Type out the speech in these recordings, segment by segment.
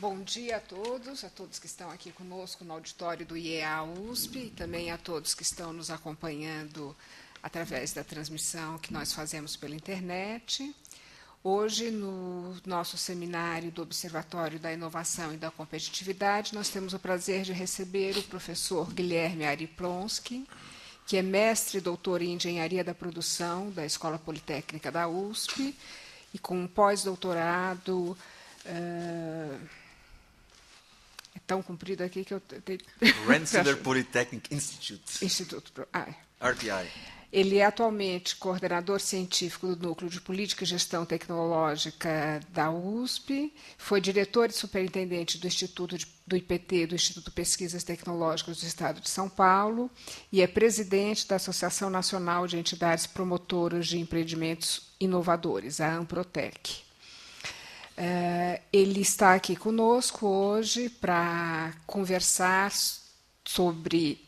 Bom dia a todos que estão aqui conosco no auditório do IEA USP e também a todos que estão nos acompanhando através da transmissão que nós fazemos pela internet. Hoje, no nosso seminário do Observatório da Inovação e da Competitividade, nós temos o prazer de receber o professor Guilherme Ari Plonsky, que é mestre e doutor em Engenharia da Produção da Escola Politécnica da USP e com um pós-doutorado... É tão comprido aqui que eu tenho... Rensselaer Polytechnic Institute. RPI. Ele é atualmente coordenador científico do Núcleo de Política e Gestão Tecnológica da USP, foi diretor e superintendente do Instituto do IPT, do Instituto de Pesquisas Tecnológicas do Estado de São Paulo, e é presidente da Associação Nacional de Entidades Promotoras de Empreendimentos Inovadores, a AMPROTEC. Ele está aqui conosco hoje para conversar sobre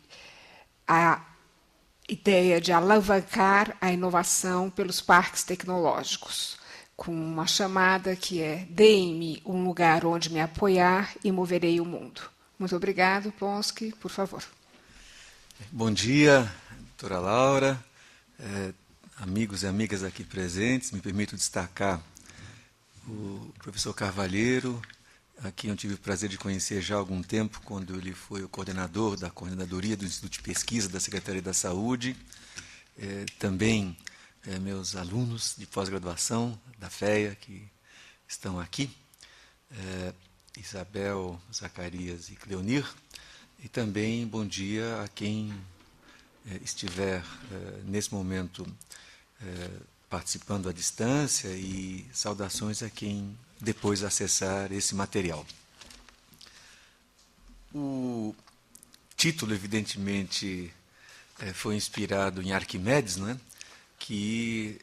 a ideia de alavancar a inovação pelos parques tecnológicos, com uma chamada que é "Dê-me um lugar onde me apoiar e moverei o mundo". Muito obrigado, Plonsky, por favor. Bom dia, doutora Laura, amigos e amigas aqui presentes. Me permito destacar o professor Carvalheiro, a quem eu tive o prazer de conhecer já há algum tempo, quando ele foi o coordenador da coordenadoria do Instituto de Pesquisa da Secretaria da Saúde. Também meus alunos de pós-graduação da FEA, que estão aqui, Isabel, Zacarias e Cleonir. E também bom dia a quem estiver nesse momento participando à distância, e saudações a quem depois acessar esse material. O título, evidentemente, foi inspirado em Arquimedes, não é? Que,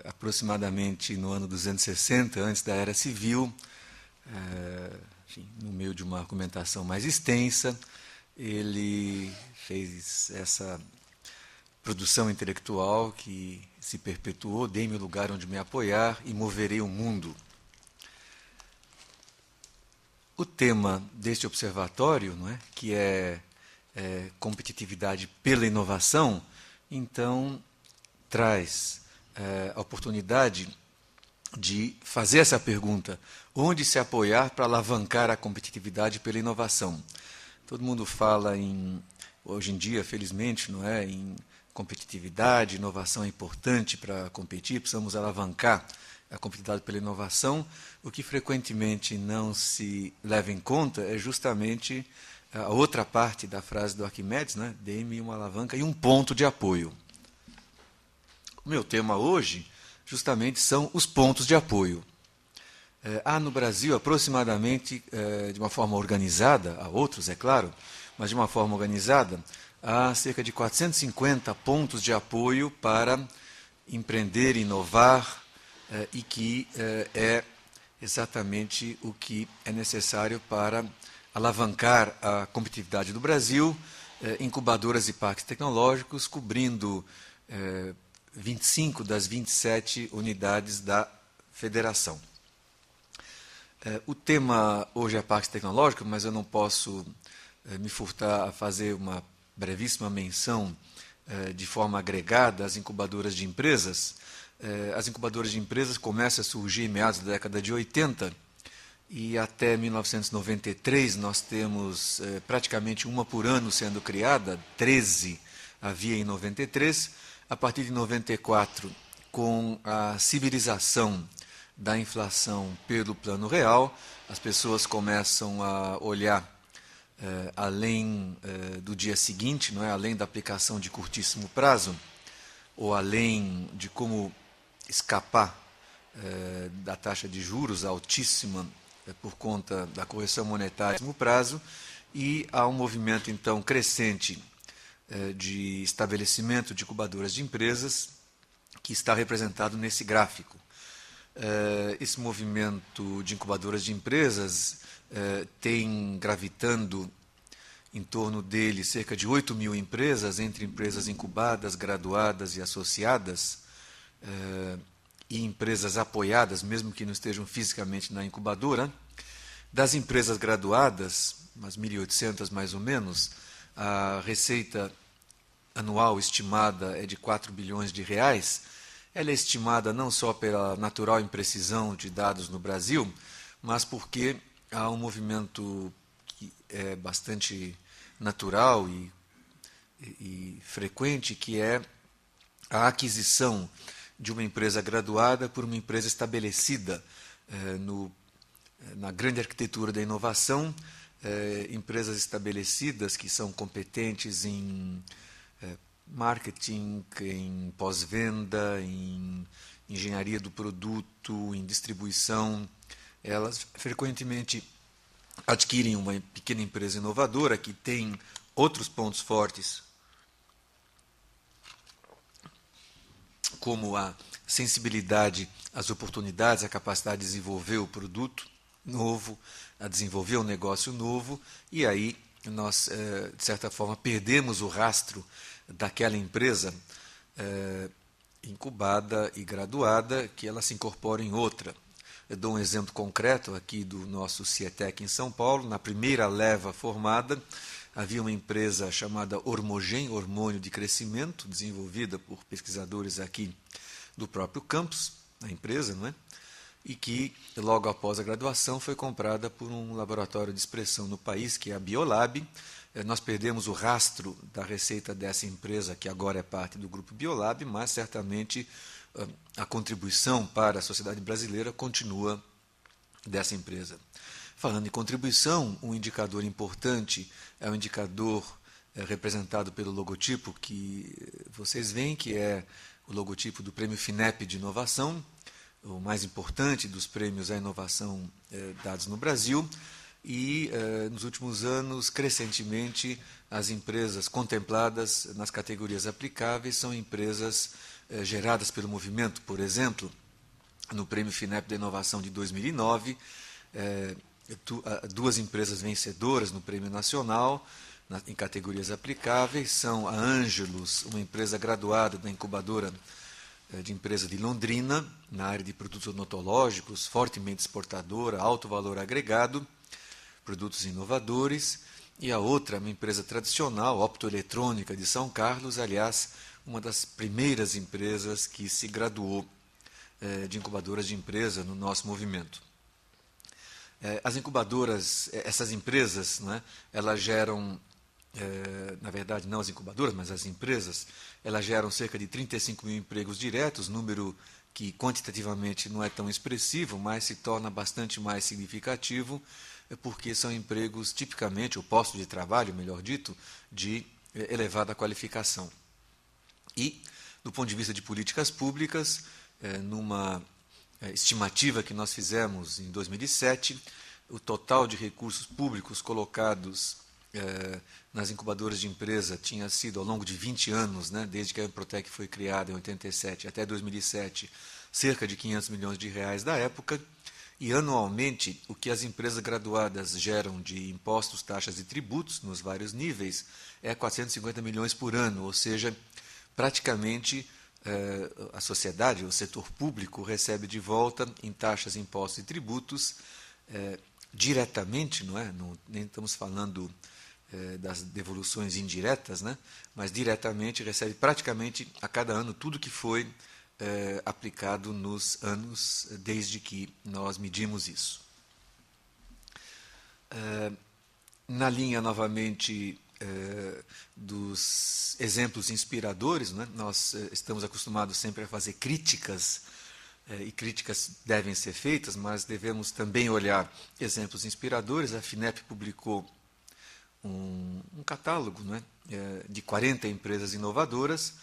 aproximadamente no ano 260, antes da Era Civil, enfim, no meio de uma argumentação mais extensa, ele fez essa produção intelectual que se perpetuou: "Dê-me o lugar onde me apoiar e moverei o mundo". O tema deste observatório, não é, que é competitividade pela inovação, então traz a oportunidade de fazer essa pergunta: onde se apoiar para alavancar a competitividade pela inovação? Todo mundo fala hoje em dia, felizmente, não é, em competitividade, inovação é importante para competir, precisamos alavancar a competitividade pela inovação. O que frequentemente não se leva em conta é justamente a outra parte da frase do Arquimedes, né? "Dê-me uma alavanca e um ponto de apoio". O meu tema hoje, justamente, são os pontos de apoio. Há no Brasil, aproximadamente, de uma forma organizada, há outros, é claro, mas de uma forma organizada, há cerca de 450 pontos de apoio para empreender, inovar, e que é exatamente o que é necessário para alavancar a competitividade do Brasil. Incubadoras e parques tecnológicos, cobrindo 25 das 27 unidades da federação. O tema hoje é parques tecnológicos, mas eu não posso me furtar a fazer uma brevíssima menção de forma agregada às incubadoras de empresas. As incubadoras de empresas começam a surgir em meados da década de 80, e até 1993 nós temos praticamente uma por ano sendo criada, 13 havia em 93. A partir de 94, com a civilização da inflação pelo plano real, as pessoas começam a olhar além do dia seguinte, não é? Além da aplicação de curtíssimo prazo, ou além de como escapar da taxa de juros altíssima por conta da correção monetária no prazo, e há um movimento, então, crescente de estabelecimento de incubadoras de empresas, que está representado nesse gráfico. Esse movimento de incubadoras de empresas tem gravitando em torno dele cerca de 8 mil empresas, entre empresas incubadas, graduadas e associadas, e empresas apoiadas, mesmo que não estejam fisicamente na incubadora. Das empresas graduadas, umas 1.800 mais ou menos, a receita anual estimada é de 4 bilhões de reais. Ela é estimada não só pela natural imprecisão de dados no Brasil, mas porque há um movimento que é bastante natural e frequente, que é a aquisição de uma empresa graduada por uma empresa estabelecida na grande arquitetura da inovação, empresas estabelecidas que são competentes em marketing, em pós-venda, em engenharia do produto, em distribuição. Elas frequentemente adquirem uma pequena empresa inovadora que tem outros pontos fortes, como a sensibilidade às oportunidades, a capacidade de desenvolver o produto novo, a desenvolver um negócio novo, e aí nós, de certa forma, perdemos o rastro daquela empresa incubada e graduada, que ela se incorpora em outra. Eu dou um exemplo concreto aqui do nosso CIETEC em São Paulo. Na primeira leva formada, havia uma empresa chamada Hormogen, Hormônio de Crescimento, desenvolvida por pesquisadores aqui do próprio campus, na empresa, não é? E que, logo após a graduação, foi comprada por um laboratório de expressão no país, que é a Biolab. Nós perdemos o rastro da receita dessa empresa, que agora é parte do grupo Biolab, mas certamente a contribuição para a sociedade brasileira continua dessa empresa. Falando em contribuição, um indicador importante é o indicador representado pelo logotipo que vocês veem, que é o logotipo do Prêmio FINEP de Inovação, o mais importante dos prêmios à inovação dados no Brasil. E, nos últimos anos, crescentemente, as empresas contempladas nas categorias aplicáveis são empresas geradas pelo movimento. Por exemplo, no Prêmio FINEP da Inovação de 2009, duas empresas vencedoras no Prêmio Nacional, em categorias aplicáveis, são a Ângelos, uma empresa graduada da incubadora de empresa de Londrina, na área de produtos odontológicos, fortemente exportadora, alto valor agregado, produtos inovadores, e a outra, uma empresa tradicional, optoeletrônica de São Carlos, aliás, uma das primeiras empresas que se graduou de incubadoras de empresa no nosso movimento. As incubadoras, essas empresas, né, elas geram, na verdade não as incubadoras, mas as empresas, elas geram cerca de 35 mil empregos diretos, número que quantitativamente não é tão expressivo, mas se torna bastante mais significativo, porque são empregos tipicamente, ou postos de trabalho, melhor dito, de elevada qualificação. E, do ponto de vista de políticas públicas, numa estimativa que nós fizemos em 2007, o total de recursos públicos colocados nas incubadoras de empresa tinha sido, ao longo de 20 anos, né, desde que a Emprotec foi criada em 87 até 2007, cerca de 500 milhões de reais da época, e anualmente o que as empresas graduadas geram de impostos, taxas e tributos nos vários níveis é 450 milhões por ano, ou seja, praticamente a sociedade, o setor público, recebe de volta em taxas, impostos e tributos diretamente, não é? Nem estamos falando das devoluções indiretas, né? Mas diretamente recebe praticamente a cada ano tudo que foi aplicado nos anos desde que nós medimos isso. Na linha, novamente, dos exemplos inspiradores, né? Nós estamos acostumados sempre a fazer críticas, e críticas devem ser feitas, mas devemos também olhar exemplos inspiradores. A FINEP publicou um catálogo, né, de 40 empresas inovadoras,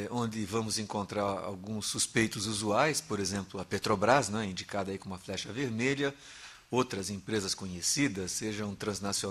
onde vamos encontrar alguns suspeitos usuais, por exemplo, a Petrobras, né, indicada aí com uma flecha vermelha, outras empresas conhecidas, sejam transnacionais,